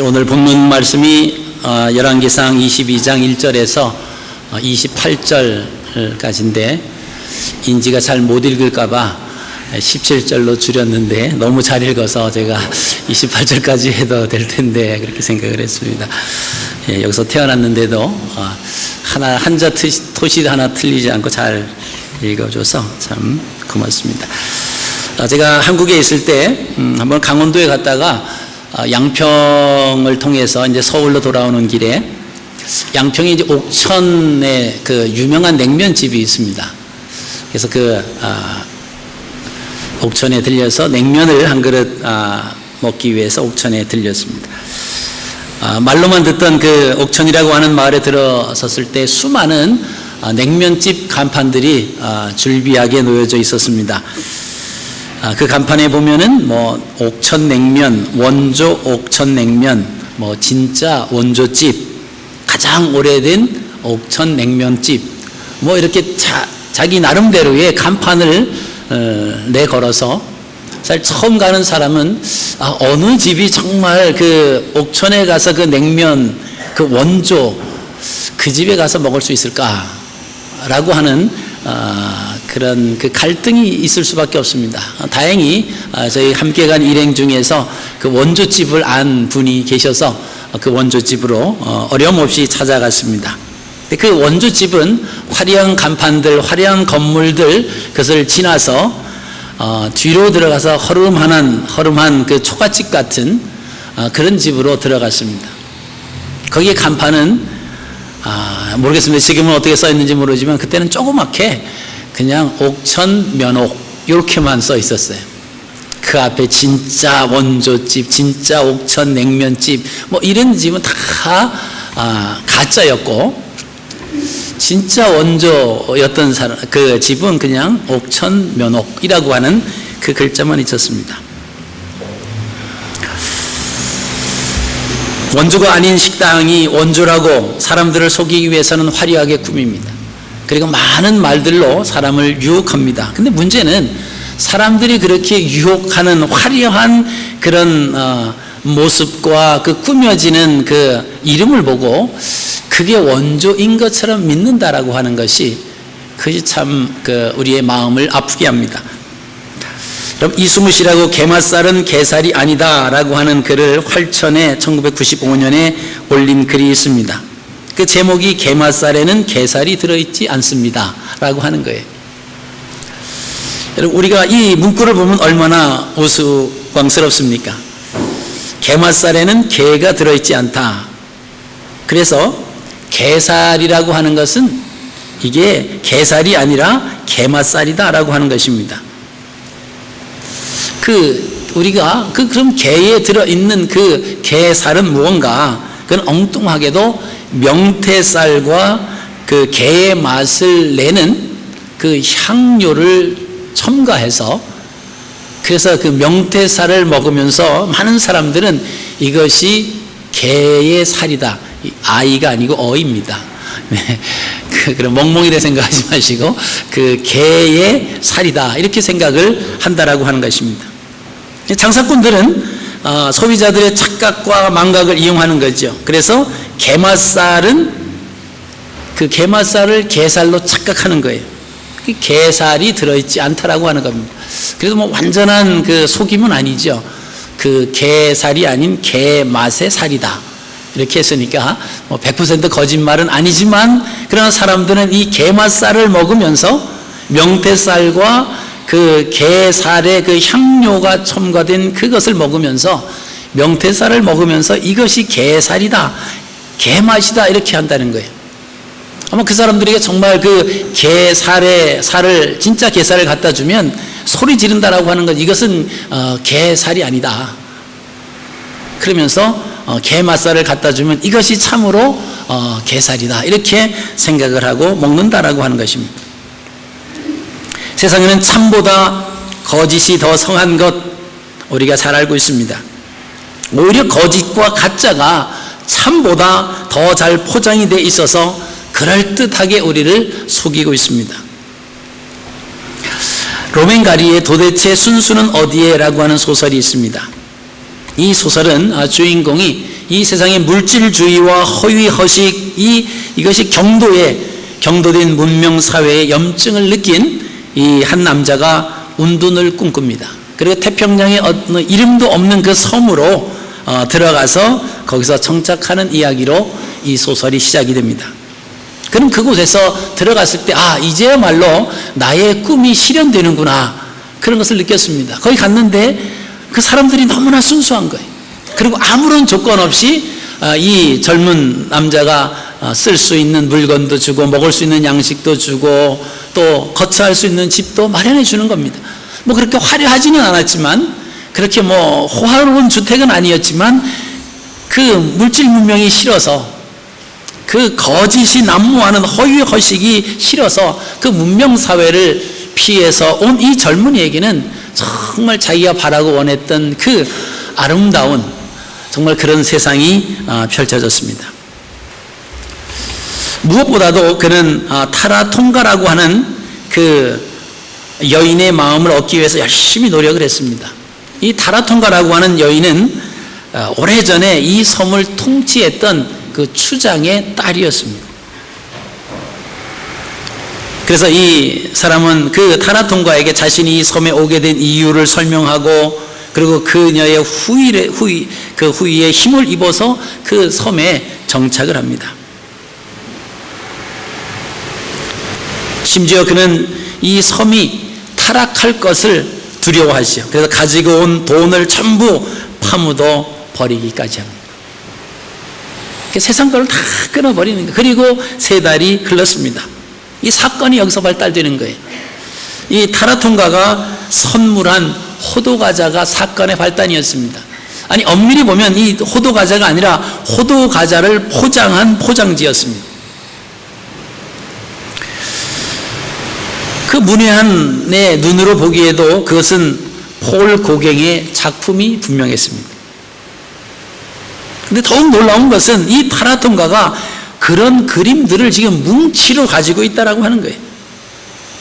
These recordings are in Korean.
오늘 본문 말씀이 열왕기상 22장 1절에서 28절까지인데 인지가 잘 못 읽을까봐 17절로 줄였는데 너무 잘 읽어서 제가 28절까지 해도 될 텐데 그렇게 생각을 했습니다. 여기서 태어났는데도 한자 토시 하나 틀리지 않고 잘 읽어줘서 참 고맙습니다. 제가 한국에 있을 때 한번 강원도에 갔다가 양평을 통해서 이제 서울로 돌아오는 길에 양평에 이제 옥천에 그 유명한 냉면집이 있습니다. 그래서 옥천에 들려서 냉면을 한 그릇 먹기 위해서 옥천에 들렸습니다. 말로만 듣던 그 옥천이라고 하는 마을에 들어섰을 때 수많은 냉면집 간판들이 줄비하게 놓여져 있었습니다. 그 간판에 보면은 옥천냉면, 원조 옥천냉면, 진짜 원조집, 가장 오래된 옥천냉면집, 이렇게 자기 나름대로의 간판을 내걸어서 사실 처음 가는 사람은 어느 집이 정말 그 옥천에 가서 그 냉면, 그 원조, 그 집에 가서 먹을 수 있을까라고 하는 그런 그 갈등이 있을 수밖에 없습니다. 다행히 저희 함께 간 일행 중에서 그 원조집을 안 분이 계셔서 그 원조집으로 어려움 없이 찾아갔습니다. 그 원조집은 화려한 간판들, 화려한 건물들 그것을 지나서 뒤로 들어가서 허름한 그 초가집 같은 그런 집으로 들어갔습니다. 거기에 간판은 모르겠습니다. 지금은 어떻게 써 있는지 모르지만 그때는 조그맣게 그냥 옥천 면옥 이렇게만 써 있었어요. 그 앞에 진짜 원조집, 진짜 옥천 냉면집 이런 집은 다 가짜였고 진짜 원조였던 그 집은 그냥 옥천 면옥이라고 하는 그 글자만 있었습니다. 원조가 아닌 식당이 원조라고 사람들을 속이기 위해서는 화려하게 꾸밉니다. 그리고 많은 말들로 사람을 유혹합니다. 근데 문제는 사람들이 그렇게 유혹하는 화려한 그런 모습과 그 꾸며지는 그 이름을 보고 그게 원조인 것처럼 믿는다라고 하는 것이 그것이 참 우리의 마음을 아프게 합니다. 그럼 이수무시라고 게맛살은 게살이 아니다라고 하는 글을 활천에 1995년에 올린 글이 있습니다. 그 제목이 게맛살에는 게살이 들어있지 않습니다 라고 하는 거예요. 여러분 우리가 이 문구를 보면 얼마나 우스꽝스럽습니까? 게맛살에는 게가 들어있지 않다. 그래서 게살이라고 하는 것은 이게 게살이 아니라 게맛살이다 라고 하는 것입니다. 우리가 그럼 게에 들어있는 그 게살은 무언가 그건 엉뚱하게도 명태쌀과 그 게의 맛을 내는 그 향료를 첨가해서 그래서 그 명태살을 먹으면서 많은 사람들은 이것이 게의 살이다. 아이가 아니고 어입니다. 네. 그럼 멍멍이라 생각하지 마시고 그 게의 살이다. 이렇게 생각을 한다라고 하는 것입니다. 장사꾼들은 소비자들의 착각과 망각을 이용하는 거죠. 그래서 게맛살은 그 게맛살을 게살로 착각하는 거예요. 그 게살이 들어있지 않다라고 하는 겁니다. 그래서 완전한 그 속임은 아니죠. 그 게살이 아닌 게맛의 살이다. 이렇게 했으니까 100% 거짓말은 아니지만 그러나 사람들은 이 게맛살을 먹으면서 명태쌀과 그 게살의 그 향료가 첨가된 그것을 먹으면서 명태살을 먹으면서 이것이 게살이다, 게맛이다 이렇게 한다는 거예요. 아마 그 사람들에게 정말 그 게살의 살을 진짜 게살을 갖다 주면 소리 지른다라고 하는 것 이것은 게살이 아니다. 그러면서 게맛살을 갖다 주면 이것이 참으로 게살이다 이렇게 생각을 하고 먹는다라고 하는 것입니다. 세상에는 참보다 거짓이 더 성한 것 우리가 잘 알고 있습니다. 오히려 거짓과 가짜가 참보다 더 잘 포장이 돼 있어서 그럴듯하게 우리를 속이고 있습니다. 로맨가리의 도대체 순수는 어디에? 라고 하는 소설이 있습니다. 이 소설은 주인공이 이 세상의 물질주의와 허위 허식, 이것이 경도된 문명 사회의 염증을 느낀 이 한 남자가 운둔을 꿈꿉니다. 그리고 태평양에 어느 이름도 없는 그 섬으로 들어가서 거기서 정착하는 이야기로 이 소설이 시작이 됩니다. 그럼 그곳에서 들어갔을 때 이제야말로 나의 꿈이 실현되는구나, 그런 것을 느꼈습니다. 거기 갔는데 그 사람들이 너무나 순수한 거예요. 그리고 아무런 조건 없이 이 젊은 남자가 쓸 수 있는 물건도 주고 먹을 수 있는 양식도 주고 또 거처할 수 있는 집도 마련해 주는 겁니다. 뭐 그렇게 화려하지는 않았지만, 그렇게 뭐 호화로운 주택은 아니었지만, 그 물질 문명이 싫어서, 그 거짓이 난무하는 허위 허식이 싫어서 그 문명 사회를 피해서 온 이 젊은이에게는 정말 자기가 바라고 원했던 그 아름다운 정말 그런 세상이 펼쳐졌습니다. 무엇보다도 그는 타라통가라고 하는 그 여인의 마음을 얻기 위해서 열심히 노력을 했습니다. 이 타라통가라고 하는 여인은 오래전에 이 섬을 통치했던 그 추장의 딸이었습니다. 그래서 이 사람은 그 타라통가에게 자신이 이 섬에 오게 된 이유를 설명하고, 그리고 그녀의 후위에 힘을 입어서 그 섬에 정착을 합니다. 심지어 그는 이 섬이 타락할 것을 두려워하시죠. 그래서 가지고 온 돈을 전부 파묻어 버리기까지 합니다. 세상 걸 다 끊어버리는 거예요. 그리고 3달이 흘렀습니다. 이 사건이 여기서 발달되는 거예요. 이 타라통가가 선물한 호두과자가 사건의 발단이었습니다. 아니, 엄밀히 보면 이 호두과자가 아니라 호두과자를 포장한 포장지였습니다. 그 문외한의 눈으로 보기에도 그것은 폴 고갱의 작품이 분명했습니다. 근데 더욱 놀라운 것은 이 타라통가가 그런 그림들을 지금 뭉치로 가지고 있다라고 하는 거예요.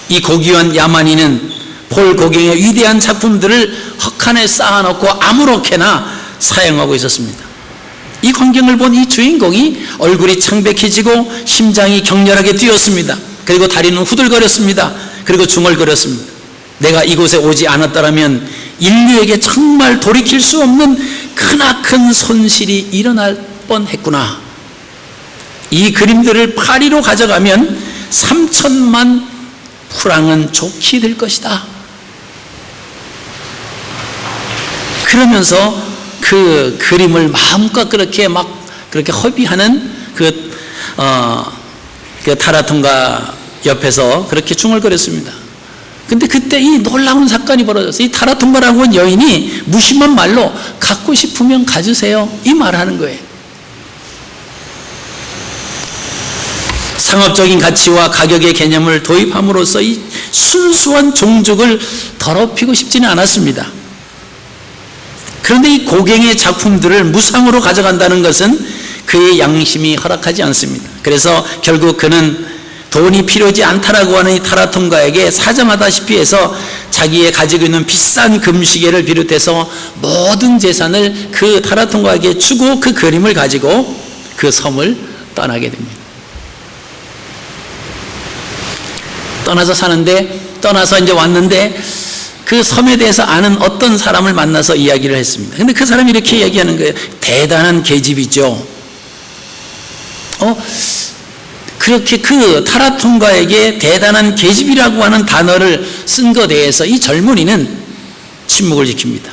이 고귀한 야만인은 폴 고갱의 위대한 작품들을 헛간에 쌓아놓고 아무렇게나 사용하고 있었습니다. 이 광경을 본 이 주인공이 얼굴이 창백해지고 심장이 격렬하게 뛰었습니다. 그리고 다리는 후들거렸습니다. 그리고 중얼거렸습니다. 내가 이곳에 오지 않았더라면 인류에게 정말 돌이킬 수 없는 크나큰 손실이 일어날 뻔했구나. 이 그림들을 파리로 가져가면 3천만 프랑은 좋게 될 것이다. 그러면서 그 그림을 마음껏 그렇게 허비하는 그 타라통가 옆에서 그렇게 중얼거렸습니다. 근데 그때 이 놀라운 사건이 벌어졌어요. 이 타라통가라고 하는 여인이 무심한 말로 갖고 싶으면 가주세요, 이 말을 하는 거예요. 상업적인 가치와 가격의 개념을 도입함으로써 이 순수한 종족을 더럽히고 싶지는 않았습니다. 그런데 이 고갱의 작품들을 무상으로 가져간다는 것은 그의 양심이 허락하지 않습니다. 그래서 결국 그는 돈이 필요하지 않다라고 하는 이 타라통가에게 사정하다시피 해서 자기의 가지고 있는 비싼 금시계를 비롯해서 모든 재산을 그 타라통가에게 주고 그 그림을 가지고 그 섬을 떠나게 됩니다. 떠나서 이제 왔는데 그 섬에 대해서 아는 어떤 사람을 만나서 이야기를 했습니다. 근데 그 사람이 이렇게 얘기하는 거예요. 대단한 계집이죠. 그렇게 그 타라통가에게 대단한 계집이라고 하는 단어를 쓴 것에 대해서 이 젊은이는 침묵을 지킵니다.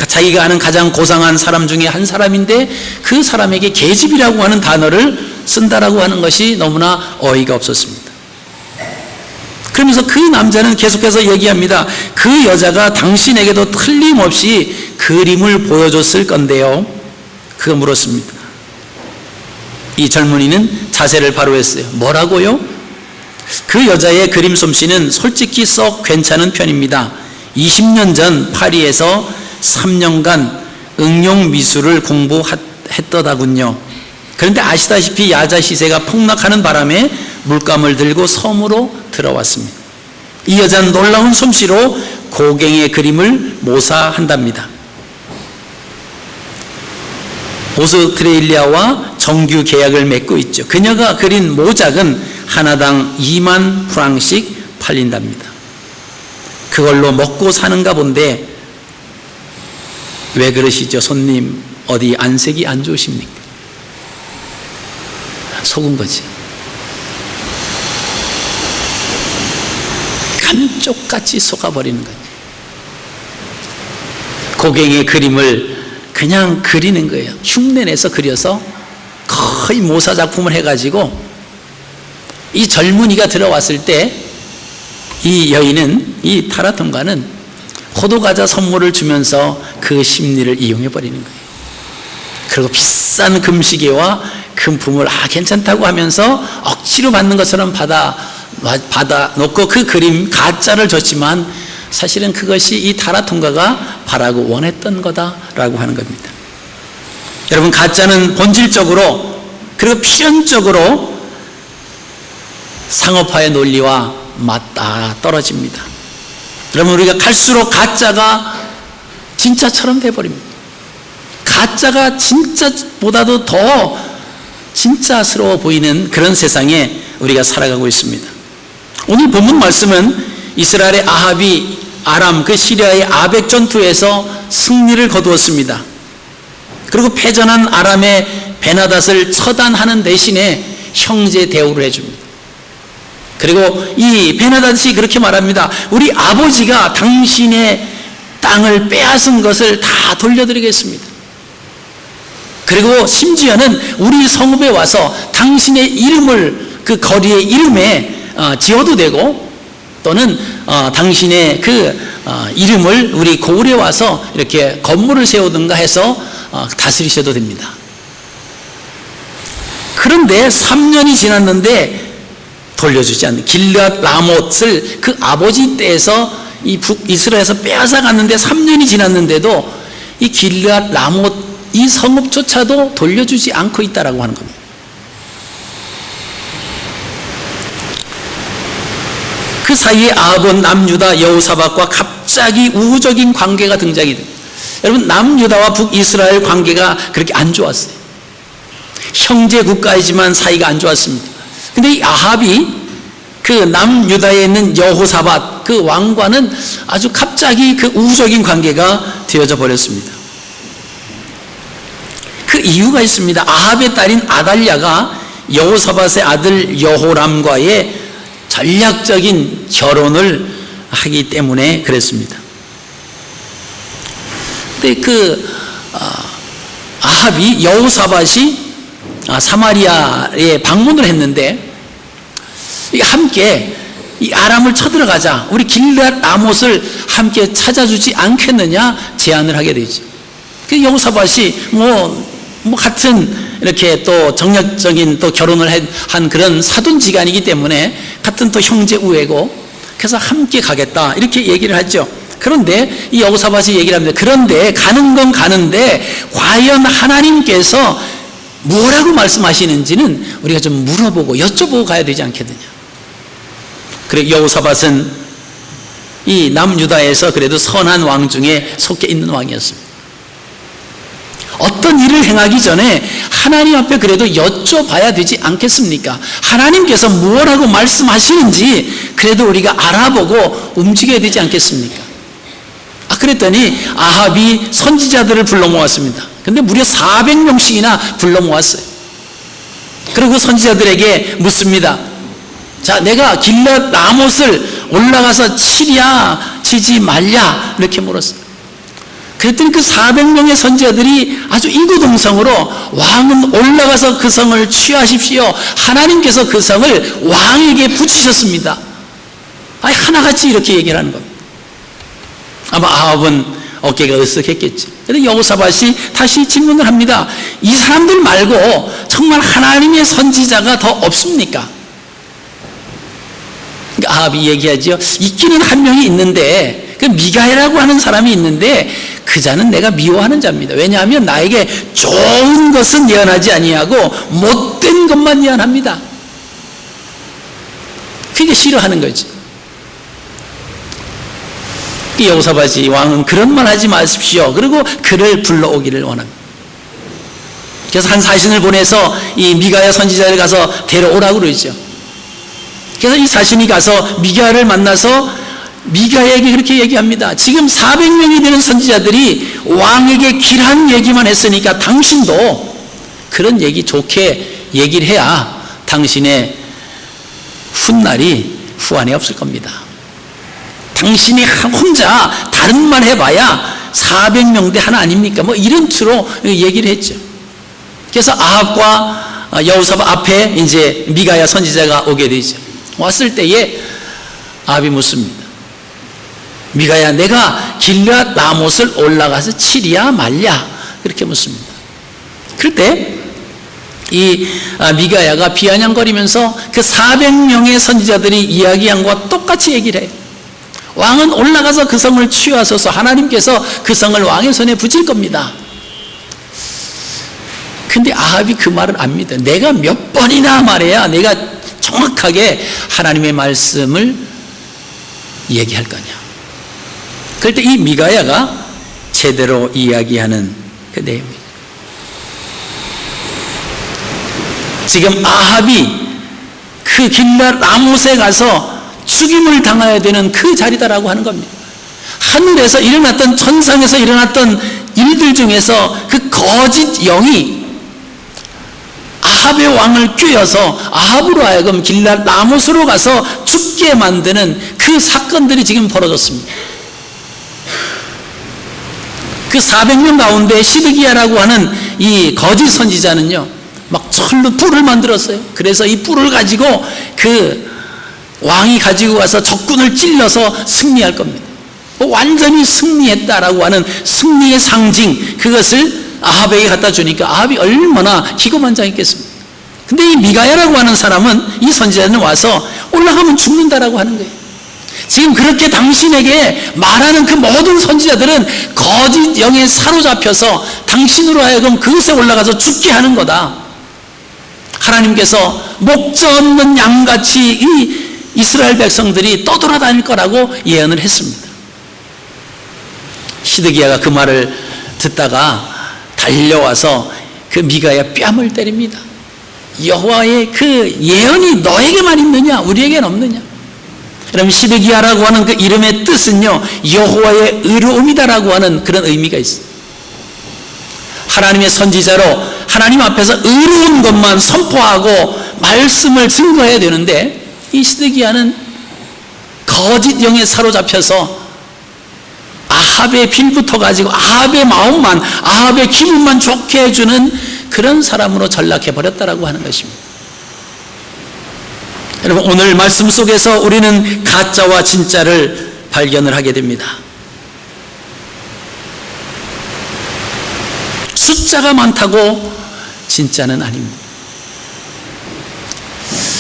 자기가 아는 가장 고상한 사람 중에 한 사람인데 그 사람에게 계집이라고 하는 단어를 쓴다라고 하는 것이 너무나 어이가 없었습니다. 그러면서 그 남자는 계속해서 얘기합니다. 그 여자가 당신에게도 틀림없이 그림을 보여줬을 건데요. 그거 물었습니다. 이 젊은이는 자세를 바로 했어요. 뭐라고요? 그 여자의 그림 솜씨는 솔직히 썩 괜찮은 편입니다. 20년 전 파리에서 3년간 응용 미술을 공부했더다군요. 그런데 아시다시피 야자 시세가 폭락하는 바람에 물감을 들고 섬으로 들어왔습니다. 이 여자는 놀라운 솜씨로 고갱의 그림을 모사한답니다. 오스트레일리아와 정규 계약을 맺고 있죠. 그녀가 그린 모작은 하나당 2만 프랑씩 팔린답니다. 그걸로 먹고 사는가 본데 왜 그러시죠? 손님 어디 안색이 안 좋으십니까? 속은 거지. 감쪽같이 속아버리는 거지. 고갱의 그림을 그냥 그리는 거예요. 흉내내서 그려서 거의 모사작품을 해가지고 이 젊은이가 들어왔을 때 이 여인은, 이 타라통가는 호두과자 선물을 주면서 그 심리를 이용해버리는 거예요. 그리고 비싼 금시계와 금품을 괜찮다고 하면서 억지로 받는 것처럼 받아 놓고 그 그림 가짜를 줬지만 사실은 그것이 이 타라통가가 바라고 원했던 거다라고 하는 겁니다. 여러분, 가짜는 본질적으로 그리고 필연적으로 상업화의 논리와 맞닿아 떨어집니다. 여러분, 우리가 갈수록 가짜가 진짜처럼 돼버립니다. 가짜가 진짜보다도 더 진짜스러워 보이는 그런 세상에 우리가 살아가고 있습니다. 오늘 본문 말씀은 이스라엘의 아합이 아람, 그 시리아의 아벡 전투에서 승리를 거두었습니다. 그리고 패전한 아람의 베나닷을 처단하는 대신에 형제 대우를 해줍니다. 그리고 이 베나닷이 그렇게 말합니다. 우리 아버지가 당신의 땅을 빼앗은 것을 다 돌려드리겠습니다. 그리고 심지어는 우리 성읍에 와서 당신의 이름을 그 거리의 이름에 지어도 되고, 또는 당신의 그 이름을 우리 고을에 와서 이렇게 건물을 세우든가 해서 다스리셔도 됩니다. 그런데 3년이 지났는데 돌려주지 않는, 길앗 라못을 그 아버지 때에서 이 북이스라엘에서 빼앗아 갔는데 3년이 지났는데도 이 길앗 라못 이 성읍조차도 돌려주지 않고 있다라고 하는 겁니다. 그 사이에 아합은 남유다 여호사밧과 갑자기 우호적인 관계가 등장이 됩니다. 여러분, 남유다와 북이스라엘 관계가 그렇게 안 좋았어요. 형제 국가이지만 사이가 안 좋았습니다. 근데 이 아합이 그 남유다에 있는 여호사밧 그 왕과는 아주 갑자기 그 우호적인 관계가 되어져 버렸습니다. 그 이유가 있습니다. 아합의 딸인 아달랴가 여호사밧의 아들 여호람과의 전략적인 결혼을 하기 때문에 그랬습니다. 근데 그 아합이 여호사밧이 사마리아에 방문을 했는데 함께 이 아람을 쳐들어가자, 우리 길앗 라못을 함께 찾아주지 않겠느냐 제안을 하게 되죠. 그 여호사밧이 뭐 같은 이렇게 또 정략적인 또 결혼을 한 그런 사돈지간이기 때문에 같은 또 형제 우애고, 그래서 함께 가겠다 이렇게 얘기를 하죠. 그런데 이 여호사밧이 얘기를 합니다. 그런데 가는 건 가는데 과연 하나님께서 뭐라고 말씀하시는지는 우리가 좀 물어보고 여쭤보고 가야 되지 않겠느냐. 그래 여호사밧은 이 남유다에서 그래도 선한 왕 중에 속해 있는 왕이었습니다. 어떤 일을 행하기 전에 하나님 앞에 그래도 여쭤봐야 되지 않겠습니까? 하나님께서 뭐라고 말씀하시는지 그래도 우리가 알아보고 움직여야 되지 않겠습니까? 그랬더니 아합이 선지자들을 불러 모았습니다. 근데 무려 400명씩이나 불러 모았어요. 그리고 선지자들에게 묻습니다. 자, 내가 길앗 라못을 올라가서 치랴 치지 말랴 이렇게 물었어요. 그랬더니 그 400명의 선지자들이 아주 인구동성으로 왕은 올라가서 그 성을 취하십시오. 하나님께서 그 성을 왕에게 붙이셨습니다. 하나같이 이렇게 얘기를 하는 겁니다. 아마 아합은 어깨가 으쓱했겠죠. 그런데 여호사밧이 다시 질문을 합니다. 이 사람들 말고 정말 하나님의 선지자가 더 없습니까? 그러니까 아합이 얘기하죠. 있기는 한 명이 있는데 그 미가야라고 하는 사람이 있는데 그 자는 내가 미워하는 자입니다. 왜냐하면 나에게 좋은 것은 예언하지 아니하고 못된 것만 예언합니다. 그게 싫어하는 거지. 여호사밧이 왕은 그런 말 하지 마십시오. 그리고 그를 불러오기를 원합니다. 그래서 한 사신을 보내서 이 미가야 선지자를 가서 데려오라고 그러죠. 그래서 이 사신이 가서 미가야를 만나서 미가야에게 그렇게 얘기합니다. 지금 400명이 되는 선지자들이 왕에게 길한 얘기만 했으니까 당신도 그런 얘기 좋게 얘기를 해야 당신의 훗날이 후환이 없을 겁니다. 당신이 혼자 다른 말 해봐야 400명 대 하나 아닙니까? 뭐 이런 투로 얘기를 했죠. 그래서 아합과 여호사밧 앞에 이제 미가야 선지자가 오게 되죠. 왔을 때에 아합이 묻습니다. 미가야, 내가 길앗 라못을 올라가서 치랴 말랴? 그렇게 묻습니다. 그럴 때 이 미가야가 비아냥거리면서 그 400명의 선지자들이 이야기한 것과 똑같이 얘기를 해요. 왕은 올라가서 그 성을 취하소서. 하나님께서 그 성을 왕의 손에 붙일 겁니다. 근데 아합이 그 말을 안 믿어요. 내가 몇 번이나 말해야 내가 정확하게 하나님의 말씀을 얘기할 거냐. 그럴 때 이 미가야가 제대로 이야기하는 그 내용이에요. 지금 아합이 그 길앗 라못에 가서 죽임을 당해야 되는 그 자리다라고 하는 겁니다. 하늘에서 일어났던, 천상에서 일어났던 일들 중에서 그 거짓 영이 아합의 왕을 꿰어서 아합으로 하여금 길앗 라못으로 가서 죽게 만드는 그 사건들이 지금 벌어졌습니다. 그 400명 가운데 시드기야라고 하는 이 거짓 선지자는요, 막 철로 뿔을 만들었어요. 그래서 이 뿔을 가지고 그 왕이 가지고 가서 적군을 찔러서 승리할 겁니다. 완전히 승리했다라고 하는 승리의 상징, 그것을 아합에게 갖다 주니까 아합이 얼마나 기고만장했겠습니까? 근데 이 미가야라고 하는 사람은, 이 선지자는 와서 올라가면 죽는다라고 하는 거예요. 지금 그렇게 당신에게 말하는 그 모든 선지자들은 거짓 영에 사로잡혀서 당신으로 하여금 그것에 올라가서 죽게 하는 거다. 하나님께서 목자 없는 양같이 이 이스라엘 백성들이 떠돌아다닐 거라고 예언을 했습니다. 시드기야가 그 말을 듣다가 달려와서 그 미가야 뺨을 때립니다. 여호와의 그 예언이 너에게만 있느냐, 우리에게는 없느냐. 그럼 시드기야라고 하는 그 이름의 뜻은요, 여호와의 의로움이다라고 하는 그런 의미가 있어요. 하나님의 선지자로 하나님 앞에서 의로운 것만 선포하고 말씀을 증거해야 되는데, 이 시드기야는 거짓 영에 사로잡혀서 아합의 빌부터 가지고 아합의 마음만, 아합의 기분만 좋게 해주는 그런 사람으로 전락해버렸다라고 하는 것입니다. 여러분, 오늘 말씀 속에서 우리는 가짜와 진짜를 발견을 하게 됩니다. 숫자가 많다고 진짜는 아닙니다.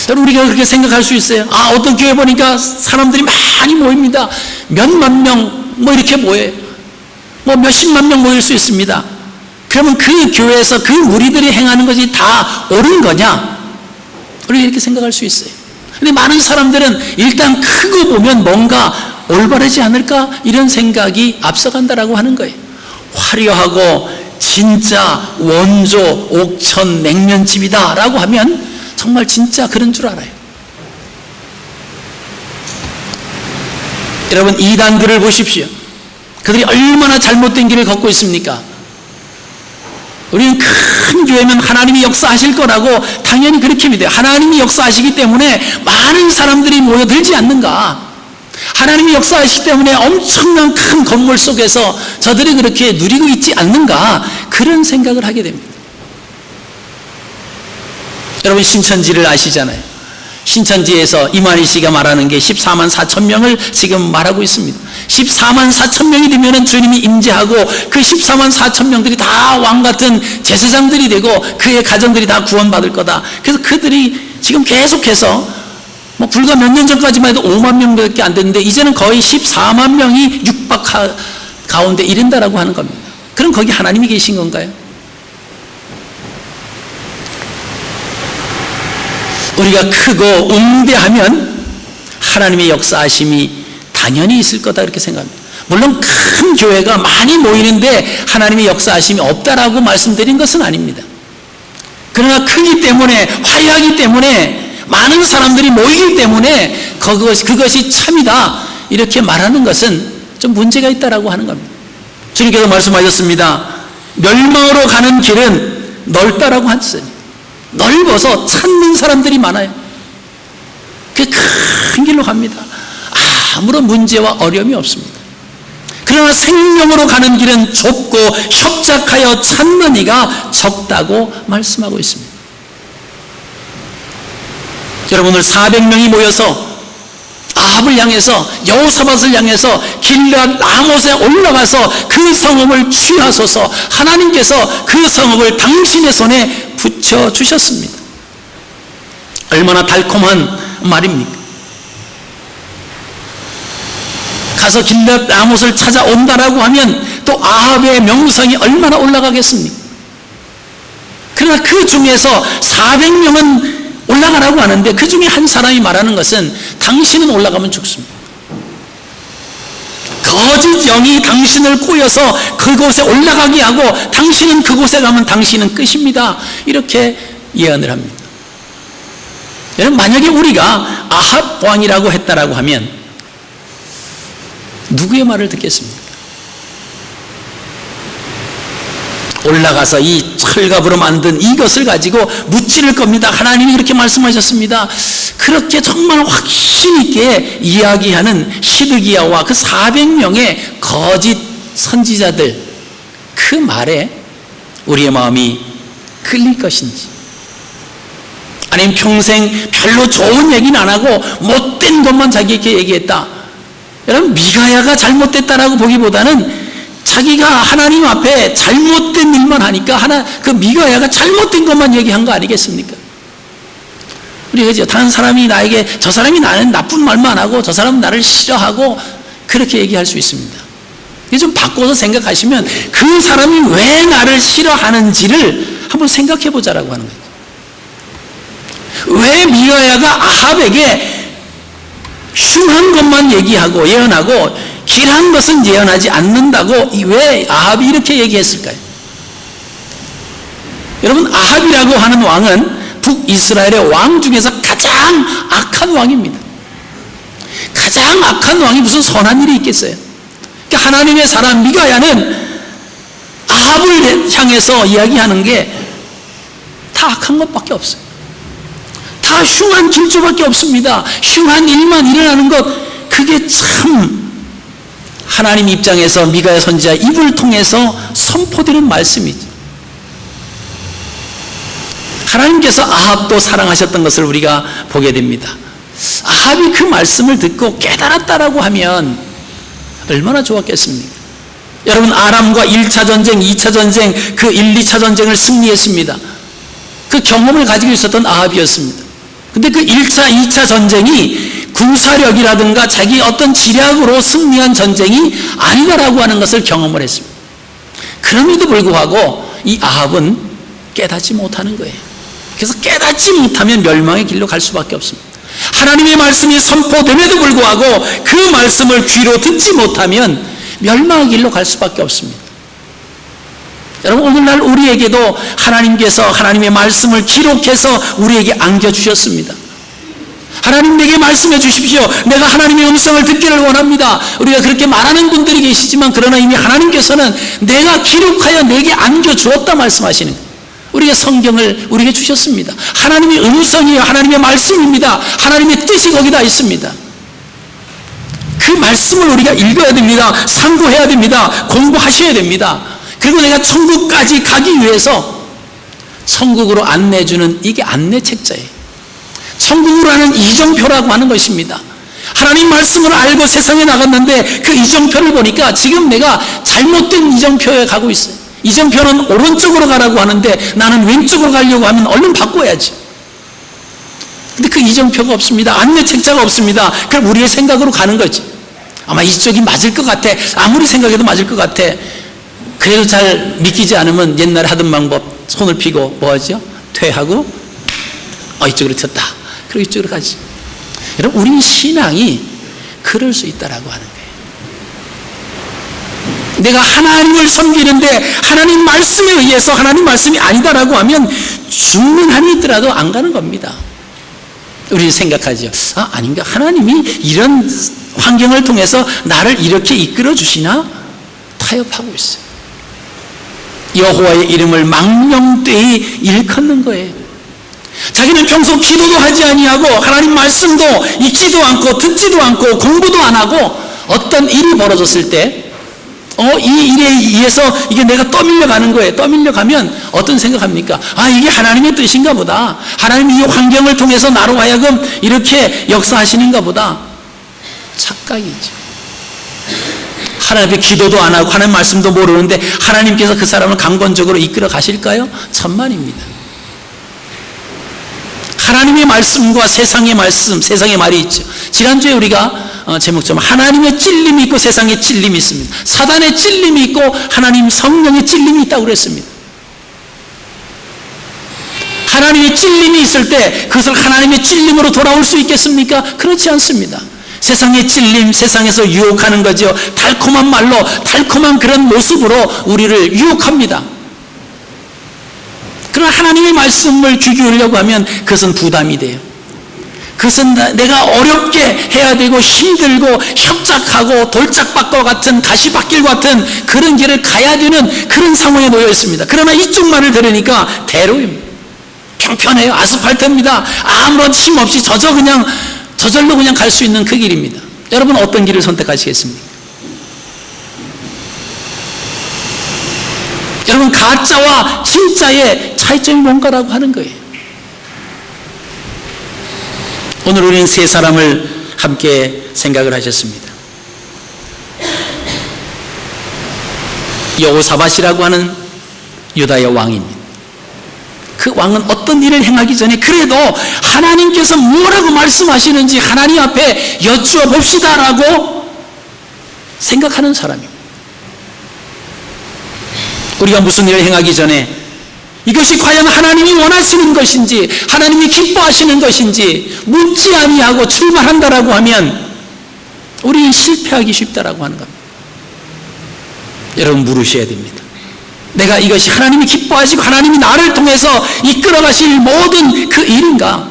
여러분, 우리가 그렇게 생각할 수 있어요. 아, 어떤 교회 보니까 사람들이 많이 모입니다. 몇만 명 뭐 이렇게 모여요. 뭐 몇십만 명 모일 수 있습니다. 그러면 그 교회에서 그 무리들이 행하는 것이 다 옳은 거냐? 우리가 이렇게 생각할 수 있어요. 근데 많은 사람들은 일단 크고 보면 뭔가 올바르지 않을까? 이런 생각이 앞서간다라고 하는 거예요. 화려하고 진짜 원조 옥천 냉면집이다 라고 하면 정말 진짜 그런 줄 알아요. 여러분, 이단들을 보십시오. 그들이 얼마나 잘못된 길을 걷고 있습니까? 우리는 큰 교회면 하나님이 역사하실 거라고 당연히 그렇게 믿어요. 하나님이 역사하시기 때문에 많은 사람들이 모여들지 않는가? 하나님이 역사하시기 때문에 엄청난 큰 건물 속에서 저들이 그렇게 누리고 있지 않는가? 그런 생각을 하게 됩니다. 여러분, 신천지를 아시잖아요. 신천지에서 이만희 씨가 말하는 게 14만 4천 명을 지금 말하고 있습니다. 14만 4천 명이 되면 주님이 임재하고 그 14만 4천 명들이 다 왕같은 제사장들이 되고 그의 가정들이 다 구원받을 거다. 그래서 그들이 지금 계속해서 뭐 불과 몇 년 전까지만 해도 5만 명밖에 안 됐는데 이제는 거의 14만 명이 육박 가운데 이른다라고 하는 겁니다. 그럼 거기 하나님이 계신 건가요? 우리가 크고 웅대하면 하나님의 역사하심이 당연히 있을 거다, 이렇게 생각합니다. 물론 큰 교회가 많이 모이는데 하나님의 역사하심이 없다라고 말씀드린 것은 아닙니다. 그러나 크기 때문에, 화려하기 때문에, 많은 사람들이 모이기 때문에 그것이 참이다 이렇게 말하는 것은 좀 문제가 있다라고 하는 겁니다. 주님께서 말씀하셨습니다. 멸망으로 가는 길은 넓다라고 하셨어요. 넓어서 찾는 사람들이 많아요. 그 큰 길로 갑니다. 아무런 문제와 어려움이 없습니다. 그러나 생명으로 가는 길은 좁고 협착하여 찾는 이가 적다고 말씀하고 있습니다. 여러분, 오늘 400명이 모여서 아합을 향해서, 여호사밧을 향해서 길앗 라못에 올라가서 그 성읍을 취하소서, 하나님께서 그 성읍을 당신의 손에 붙여주셨습니다. 얼마나 달콤한 말입니까? 가서 길앗 라못을 찾아온다라고 하면 또 아합의 명성이 얼마나 올라가겠습니까? 그러나 그 중에서 400명은 올라가라고 하는데 그 중에 한 사람이 말하는 것은 당신은 올라가면 죽습니다. 거짓 영이 당신을 꼬여서 그곳에 올라가게 하고 당신은 그곳에 가면 당신은 끝입니다. 이렇게 예언을 합니다. 여러분, 만약에 우리가 아합 왕이라고 했다라고 하면 누구의 말을 듣겠습니까? 올라가서 이 철갑으로 만든 이것을 가지고 무찌를 겁니다. 하나님이 그렇게 말씀하셨습니다. 그렇게 정말 확신 있게 이야기하는 시드기야와 그 400명의 거짓 선지자들, 그 말에 우리의 마음이 끌릴 것인지, 아니면 평생 별로 좋은 얘기는 안 하고 못된 것만 자기에게 얘기했다. 여러분, 미가야가 잘못됐다라고 보기보다는 자기가 하나님 앞에 잘못된 일만 하니까 그 미가야가 잘못된 것만 얘기한 거 아니겠습니까? 우리가 이제 다른 사람이 나에게, 저 사람이 나는 나쁜 말만 하고 저 사람은 나를 싫어하고 그렇게 얘기할 수 있습니다. 좀 바꿔서 생각하시면 그 사람이 왜 나를 싫어하는지를 한번 생각해 보자라고 하는 거예요. 왜 미가야가 아합에게 흉한 것만 얘기하고 예언하고 길한 것은 예언하지 않는다고 왜 아합이 이렇게 얘기했을까요? 여러분, 아합이라고 하는 왕은 북이스라엘의 왕 중에서 가장 악한 왕입니다. 가장 악한 왕이 무슨 선한 일이 있겠어요? 그러니까 하나님의 사람 미가야는 아합을 향해서 이야기하는 게 다 악한 것밖에 없어요. 다 흉한 질주밖에 없습니다. 흉한 일만 일어나는 것, 그게 참 하나님 입장에서 미가야 선지자 입을 통해서 선포되는 말씀이죠. 하나님께서 아합도 사랑하셨던 것을 우리가 보게 됩니다. 아합이 그 말씀을 듣고 깨달았다라고 하면 얼마나 좋았겠습니까? 여러분, 아람과 1차 전쟁, 2차 전쟁, 그 1, 2차 전쟁을 승리했습니다. 그 경험을 가지고 있었던 아합이었습니다. 근데 그 1차, 2차 전쟁이 군사력이라든가 자기 어떤 지략으로 승리한 전쟁이 아니다라고 하는 것을 경험을 했습니다. 그럼에도 불구하고 이 아합은 깨닫지 못하는 거예요. 그래서 깨닫지 못하면 멸망의 길로 갈 수밖에 없습니다. 하나님의 말씀이 선포됨에도 불구하고 그 말씀을 귀로 듣지 못하면 멸망의 길로 갈 수밖에 없습니다. 여러분, 오늘날 우리에게도 하나님께서 하나님의 말씀을 기록해서 우리에게 안겨주셨습니다. 하나님, 내게 말씀해 주십시오. 내가 하나님의 음성을 듣기를 원합니다. 우리가 그렇게 말하는 분들이 계시지만 그러나 이미 하나님께서는 내가 기록하여 내게 안겨주었다 말씀하시는 거예요. 우리가 성경을 우리에게 주셨습니다. 하나님의 음성이에요. 하나님의 말씀입니다. 하나님의 뜻이 거기다 있습니다. 그 말씀을 우리가 읽어야 됩니다. 상고해야 됩니다. 공부하셔야 됩니다. 그리고 내가 천국까지 가기 위해서 천국으로 안내해주는, 이게 안내책자예요. 천국으로 하는 이정표라고 하는 것입니다. 하나님 말씀을 알고 세상에 나갔는데 그 이정표를 보니까 지금 내가 잘못된 이정표에 가고 있어요. 이정표는 오른쪽으로 가라고 하는데 나는 왼쪽으로 가려고 하면 얼른 바꿔야지. 근데 그 이정표가 없습니다. 안내책자가 없습니다. 그럼 우리의 생각으로 가는 거지. 아마 이쪽이 맞을 것 같아. 아무리 생각해도 맞을 것 같아. 그래도 잘 믿기지 않으면 옛날에 하던 방법, 손을 피고 뭐 하죠? 퇴하고 이쪽으로 튀었다. 그리고 이쪽으로 가지. 여러분, 우리 신앙이 그럴 수 있다라고 하는 거예요. 내가 하나님을 섬기는데 하나님 말씀에 의해서 하나님 말씀이 아니다라고 하면 죽는 한이 있더라도 안 가는 겁니다. 우리 생각하죠. 아닌가? 하나님이 이런 환경을 통해서 나를 이렇게 이끌어 주시나? 타협하고 있어요. 여호와의 이름을 망령되이 일컫는 거예요. 자기는 평소 기도도 하지 아니하고 하나님 말씀도 읽지도 않고 듣지도 않고 공부도 안 하고 어떤 일이 벌어졌을 때 이 일에 의해서 이게 내가 떠밀려 가는 거예요. 떠밀려 가면 어떤 생각합니까? 이게 하나님의 뜻인가 보다. 하나님이 이 환경을 통해서 나로 하여금 이렇게 역사하시는가 보다. 착각이죠. 하나님 앞에 기도도 안 하고 하나님 말씀도 모르는데 하나님께서 그 사람을 강권적으로 이끌어 가실까요? 천만입니다. 하나님의 말씀과 세상의 말씀, 세상의 말이 있죠. 지난주에 우리가 제목처럼 하나님의 찔림이 있고 세상의 찔림이 있습니다. 사단의 찔림이 있고 하나님 성령의 찔림이 있다고 그랬습니다. 하나님의 찔림이 있을 때 그것을 하나님의 찔림으로 돌아올 수 있겠습니까? 그렇지 않습니다. 세상의 찔림, 세상에서 유혹하는 거죠. 달콤한 말로, 달콤한 그런 모습으로 우리를 유혹합니다. 그러나 하나님의 말씀을 귀 기울이려고 하면 그것은 부담이 돼요. 그것은 내가 어렵게 해야 되고 힘들고 협작하고 돌짝밭과 같은 가시밭길 같은 그런 길을 가야 되는 그런 상황에 놓여 있습니다. 그러나 이쪽 말을 들으니까 대로입니다. 평평해요. 아스팔트입니다. 아무런 힘 없이 저절로 그냥 갈 수 있는 그 길입니다. 여러분 어떤 길을 선택하시겠습니까? 여러분 가짜와 진짜의 차이점이 뭔가라고 하는 거예요. 오늘 우리는 세 사람을 함께 생각을 하셨습니다. 여호사밧이라고 하는 유다의 왕입니다. 그 왕은 어떤 일을 행하기 전에 그래도 하나님께서 뭐라고 말씀하시는지 하나님 앞에 여쭈어 봅시다라고 생각하는 사람입니다. 우리가 무슨 일을 행하기 전에 이것이 과연 하나님이 원하시는 것인지 하나님이 기뻐하시는 것인지 묻지 아니하고 출발한다라고 하면 우리는 실패하기 쉽다라고 하는 겁니다. 여러분 물으셔야 됩니다. 내가 이것이 하나님이 기뻐하시고 하나님이 나를 통해서 이끌어 가실 모든 그 일인가?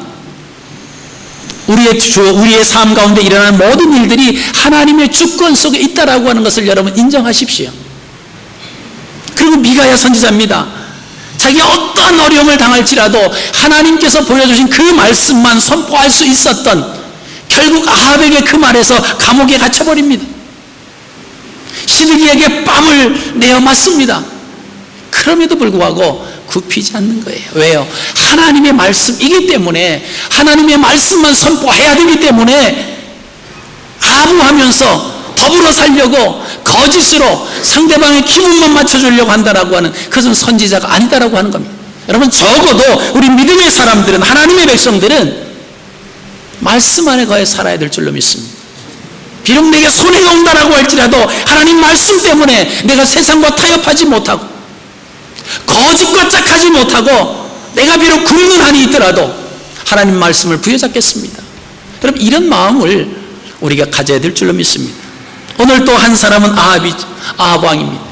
우리의 삶 가운데 일어나는 모든 일들이 하나님의 주권 속에 있다라고 하는 것을 여러분 인정하십시오. 그리고 미가야 선지자입니다. 자기가 어떠한 어려움을 당할지라도 하나님께서 보여주신 그 말씀만 선포할 수 있었던, 결국 아합에게 그 말에서 감옥에 갇혀버립니다. 시드기에게 뺨을 내어 맞습니다. 그럼에도 불구하고 굽히지 않는 거예요. 왜요? 하나님의 말씀이기 때문에, 하나님의 말씀만 선포해야 되기 때문에 아부하면서 더불어 살려고 거짓으로 상대방의 기분만 맞춰주려고 한다라고 하는, 그것은 선지자가 아니다라고 하는 겁니다. 여러분 적어도 우리 믿음의 사람들은, 하나님의 백성들은 말씀 안에 거해 살아야 될 줄로 믿습니다. 비록 내게 손해가 온다라고 할지라도 하나님 말씀 때문에 내가 세상과 타협하지 못하고 거짓과 짝하지 못하고 내가 비록 굶는 한이 있더라도 하나님 말씀을 부여잡겠습니다. 여러분 이런 마음을 우리가 가져야 될 줄로 믿습니다. 오늘 또 한 사람은 아합 왕입니다.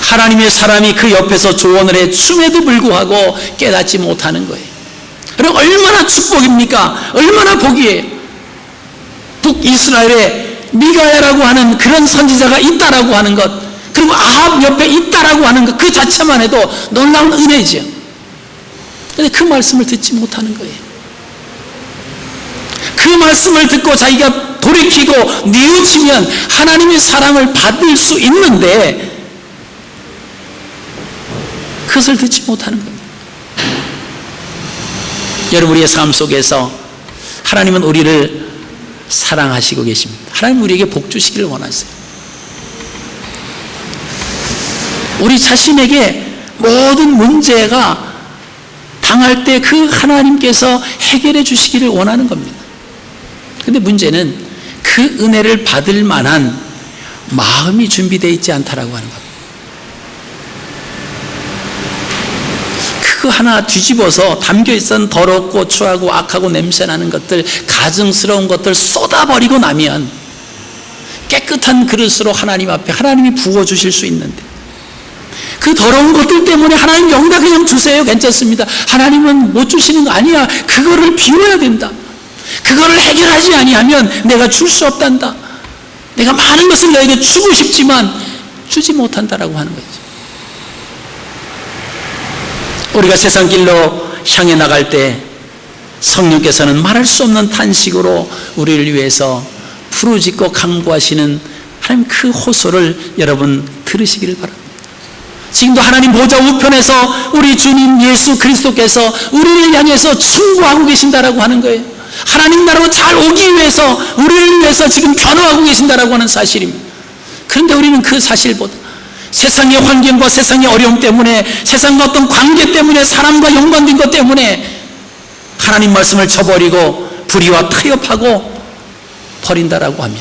하나님의 사람이 그 옆에서 조언을 해줌에도 불구하고 깨닫지 못하는 거예요. 여러분 얼마나 축복입니까? 얼마나 복이에요. 북이스라엘에 미가야라고 하는 그런 선지자가 있다라고 하는 것, 그리고 아합 옆에 있다라고 하는 것, 그 자체만 해도 놀라운 은혜죠. 그런데 그 말씀을 듣지 못하는 거예요. 그 말씀을 듣고 자기가 돌이키고 뉘우치면 하나님의 사랑을 받을 수 있는데 그것을 듣지 못하는 겁니다. 여러분 우리의 삶 속에서 하나님은 우리를 사랑하시고 계십니다. 하나님 우리에게 복 주시기를 원하세요. 우리 자신에게 모든 문제가 당할 때 그 하나님께서 해결해 주시기를 원하는 겁니다. 근데 문제는 그 은혜를 받을 만한 마음이 준비되어 있지 않다라고 하는 겁니다. 그거 하나 뒤집어서 담겨있던 더럽고 추하고 악하고 냄새나는 것들, 가증스러운 것들 쏟아버리고 나면 깨끗한 그릇으로 하나님 앞에 하나님이 부어주실 수 있는데, 그 더러운 것들 때문에 하나님 여기다 그냥 주세요, 괜찮습니다. 하나님은 못 주시는 거 아니야. 그거를 비워야 된다. 그거를 해결하지 아니하면 내가 줄 수 없단다. 내가 많은 것을 너에게 주고 싶지만 주지 못한다라고 하는 거죠. 우리가 세상 길로 향해 나갈 때 성령께서는 말할 수 없는 탄식으로 우리를 위해서 부르짖고 간구하시는 하나님 그 호소를 여러분 들으시기를 바랍니다. 지금도 하나님 보좌 우편에서 우리 주님 예수 그리스도께서 우리를 향해서 충고하고 계신다라고 하는 거예요. 하나님 나라로 잘 오기 위해서 우리를 위해서 지금 변호하고 계신다라고 하는 사실입니다. 그런데 우리는 그 사실보다 세상의 환경과 세상의 어려움 때문에, 세상과 어떤 관계 때문에, 사람과 연관된 것 때문에 하나님 말씀을 저버리고 불의와 타협하고 버린다라고 하면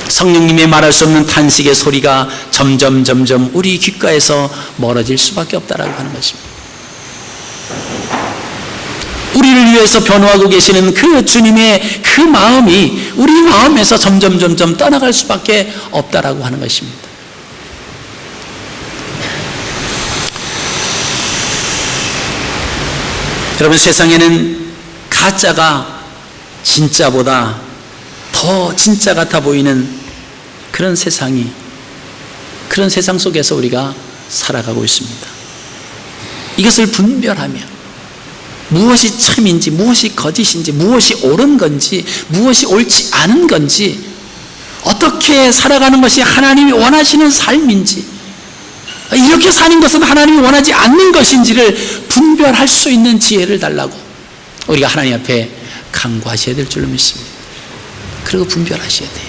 성령님의 말할 수 없는 탄식의 소리가 점점 우리 귓가에서 멀어질 수밖에 없다라고 하는 것입니다. 우리를 위해서 변호하고 계시는 그 주님의 그 마음이 우리 마음에서 점점 떠나갈 수밖에 없다라고 하는 것입니다. 여러분, 세상에는 가짜가 진짜보다 더 진짜 같아 보이는 그런 세상 속에서 우리가 살아가고 있습니다. 이것을 분별하며 무엇이 참인지, 무엇이 거짓인지, 무엇이 옳은 건지, 무엇이 옳지 않은 건지, 어떻게 살아가는 것이 하나님이 원하시는 삶인지, 이렇게 사는 것은 하나님이 원하지 않는 것인지를 분별할 수 있는 지혜를 달라고 우리가 하나님 앞에 간구하셔야 될 줄로 믿습니다. 그리고 분별하셔야 돼요.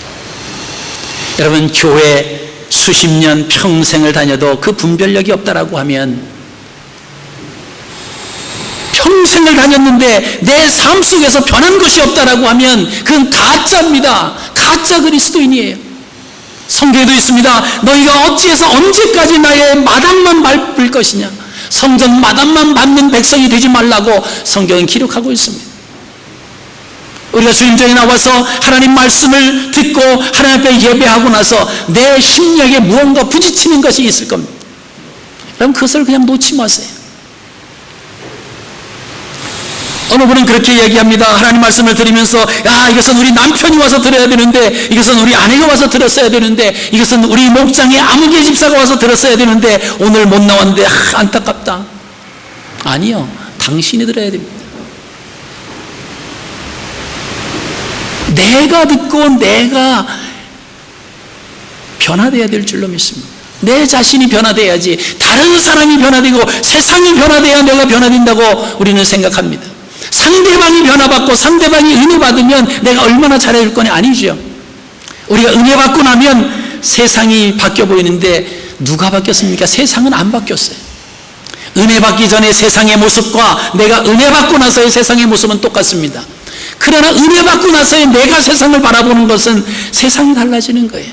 여러분, 교회 수십 년 평생을 다녀도 그 분별력이 없다라고 하면, 평생을 다녔는데 내 삶 속에서 변한 것이 없다라고 하면 그건 가짜입니다. 가짜 그리스도인이에요. 성경에도 있습니다. 너희가 어찌해서 언제까지 나의 마당만 밟을 것이냐. 성전 마당만 밟는 백성이 되지 말라고 성경은 기록하고 있습니다. 우리가 주님전에 나와서 하나님 말씀을 듣고 하나님 앞에 예배하고 나서 내 심령에 무언가 부딪히는 것이 있을 겁니다. 그럼 그것을 그냥 놓지 마세요. 어느 분은 그렇게 얘기합니다. 하나님 말씀을 들으면서, 이것은 우리 남편이 와서 들어야 되는데, 이것은 우리 아내가 와서 들었어야 되는데, 이것은 우리 목장의 아무개 집사가 와서 들었어야 되는데 오늘 못 나왔는데 안타깝다. 아니요, 당신이 들어야 됩니다. 내가 듣고 내가 변화되어야 될 줄로 믿습니다. 내 자신이 변화돼야지 다른 사람이 변화되고 세상이 변화돼야 내가 변화된다고 우리는 생각합니다. 상대방이 변화받고 상대방이 은혜 받으면 내가 얼마나 잘해줄 거냐. 아니죠. 우리가 은혜 받고 나면 세상이 바뀌어 보이는데 누가 바뀌었습니까? 세상은 안 바뀌었어요. 은혜 받기 전에 세상의 모습과 내가 은혜 받고 나서의 세상의 모습은 똑같습니다. 그러나 은혜 받고 나서의 내가 세상을 바라보는 것은 세상이 달라지는 거예요.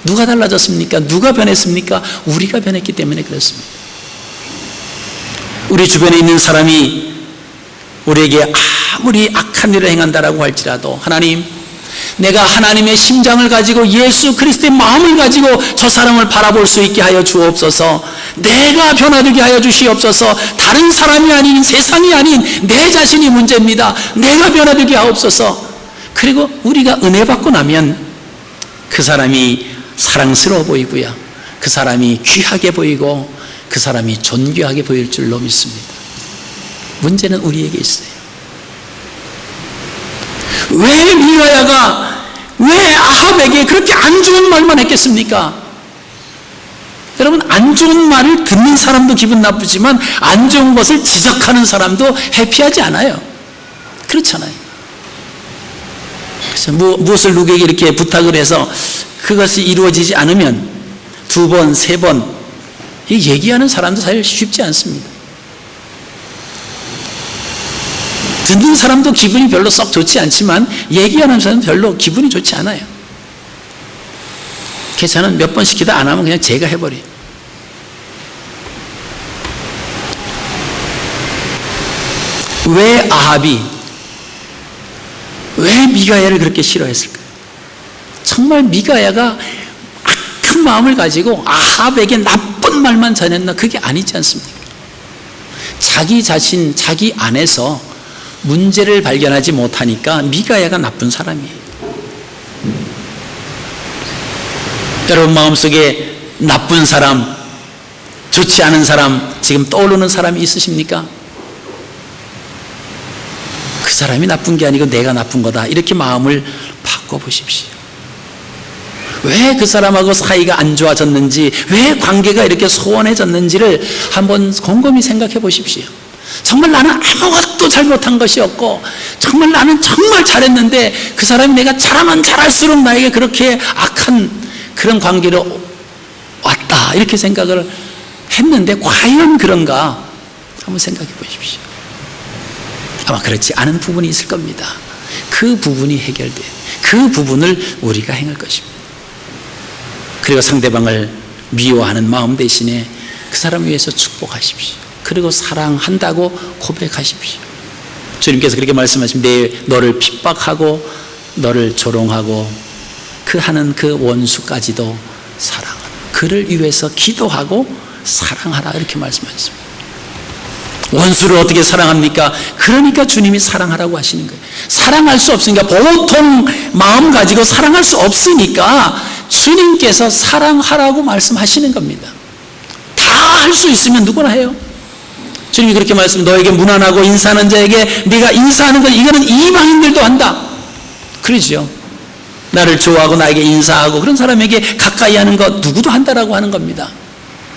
누가 달라졌습니까? 누가 변했습니까? 우리가 변했기 때문에 그렇습니다. 우리 주변에 있는 사람이 우리에게 아무리 악한 일을 행한다라고 할지라도, 하나님, 내가 하나님의 심장을 가지고 예수 그리스도의 마음을 가지고 저 사람을 바라볼 수 있게 하여 주옵소서. 내가 변화되게 하여 주시옵소서. 다른 사람이 아닌, 세상이 아닌 내 자신이 문제입니다. 내가 변화되게 하옵소서. 그리고 우리가 은혜 받고 나면 그 사람이 사랑스러워 보이고요, 그 사람이 귀하게 보이고 그 사람이 존귀하게 보일 줄로 믿습니다. 문제는 우리에게 있어요. 왜 미가야가 왜 아합에게 그렇게 안 좋은 말만 했겠습니까? 여러분, 안 좋은 말을 듣는 사람도 기분 나쁘지만 안 좋은 것을 지적하는 사람도 해피하지 않아요. 그렇잖아요. 그래서 무엇을 누구에게 이렇게 부탁을 해서 그것이 이루어지지 않으면 2번, 3번 얘기하는 사람도 사실 쉽지 않습니다. 듣는 사람도 기분이 별로 썩 좋지 않지만 얘기하는 사람은 별로 기분이 좋지 않아요. 그래서 저는 몇 번 시키다 안 하면 그냥 제가 해버려요. 왜 아합이, 왜 미가야를 그렇게 싫어했을까? 정말 미가야가 악한 마음을 가지고 아합에게 나쁜 말만 전했나? 그게 아니지 않습니까? 자기 자신, 자기 안에서 문제를 발견하지 못하니까 미가야가 나쁜 사람이에요. 여러분 마음속에 나쁜 사람, 좋지 않은 사람 지금 떠오르는 사람이 있으십니까? 그 사람이 나쁜 게 아니고 내가 나쁜 거다, 이렇게 마음을 바꿔보십시오. 왜 그 사람하고 사이가 안 좋아졌는지, 왜 관계가 이렇게 소원해졌는지를 한번 곰곰이 생각해 보십시오. 정말 나는 아무것도 잘못한 것이 없고 정말 나는 정말 잘했는데 그 사람이 내가 잘하면 잘할수록 나에게 그렇게 악한 그런 관계로 왔다, 이렇게 생각을 했는데 과연 그런가? 한번 생각해 보십시오. 아마 그렇지 않은 부분이 있을 겁니다. 그 부분이 해결돼, 그 부분을 우리가 행할 것입니다. 그리고 상대방을 미워하는 마음 대신에 그 사람을 위해서 축복하십시오. 그리고 사랑한다고 고백하십시오. 주님께서 그렇게 말씀하십니다. 너를 핍박하고 너를 조롱하고 그 하는 그 원수까지도 사랑하라. 그를 위해서 기도하고 사랑하라, 이렇게 말씀하셨습니다. 원수를 어떻게 사랑합니까? 그러니까 주님이 사랑하라고 하시는 거예요. 사랑할 수 없으니까, 보통 마음 가지고 사랑할 수 없으니까 주님께서 사랑하라고 말씀하시는 겁니다. 다 할 수 있으면 누구나 해요. 주님이 그렇게 말씀해, 너에게 무난하고 인사하는 자에게 네가 인사하는 것, 이거는 이방인들도 한다, 그러죠. 나를 좋아하고 나에게 인사하고 그런 사람에게 가까이 하는 것 누구도 한다라고 하는 겁니다.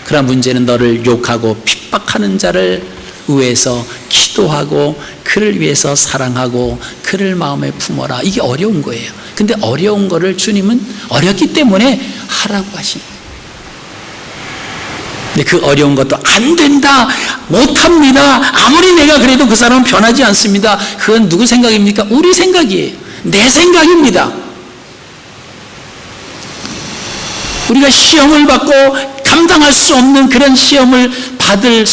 그러나 문제는 너를 욕하고 핍박하는 자를 위해서 기도하고 그를 위해서 사랑하고 그를 마음에 품어라. 이게 어려운 거예요. 근데 어려운 거를 주님은 어렵기 때문에 하라고 하시는 거예요. 근데 그 어려운 것도 안 된다, 못합니다, 아무리 내가 그래도 그 사람은 변하지 않습니다. 그건 누구 생각입니까? 우리 생각이에요. 내 생각입니다. 우리가 시험을 받고 감당할 수 없는 그런 시험을 받을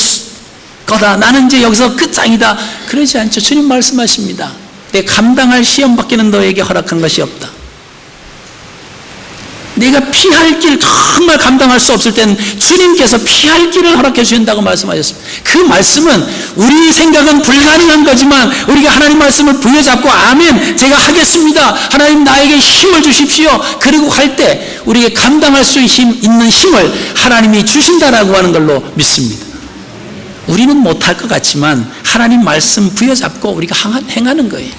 거다, 나는 이제 여기서 끝장이다, 그러지 않죠. 주님 말씀하십니다. 내 감당할 시험 밖에는 너에게 허락한 것이 없다. 내가 피할 길, 정말 감당할 수 없을 때는 주님께서 피할 길을 허락해 주신다고 말씀하셨습니다. 그 말씀은 우리 생각은 불가능한 거지만 우리가 하나님 말씀을 부여잡고 아멘, 제가 하겠습니다, 하나님 나에게 힘을 주십시오, 그리고 할 때 우리에게 감당할 수 있는 힘을 하나님이 주신다라고 하는 걸로 믿습니다. 우리는 못할 것 같지만 하나님 말씀 부여잡고 우리가 행하는 거예요.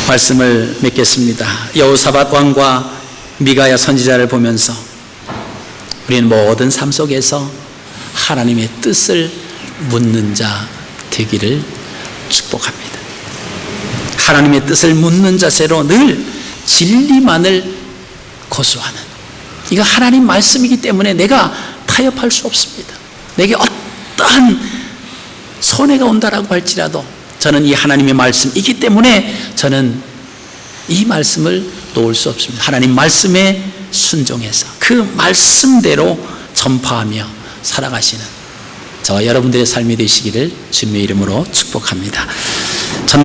말씀을 맺겠습니다. 여호사밧 왕과 미가야 선지자를 보면서 우리는 모든 삶 속에서 하나님의 뜻을 묻는 자 되기를 축복합니다. 하나님의 뜻을 묻는 자세로 늘 진리만을 고수하는, 이거 하나님 말씀이기 때문에 내가 타협할 수 없습니다. 내게 어떠한 손해가 온다라고 할지라도 저는 이 하나님의 말씀이기 때문에 저는 이 말씀을 놓을 수 없습니다. 하나님 말씀에 순종해서 그 말씀대로 전파하며 살아가시는 저와 여러분들의 삶이 되시기를 주님의 이름으로 축복합니다.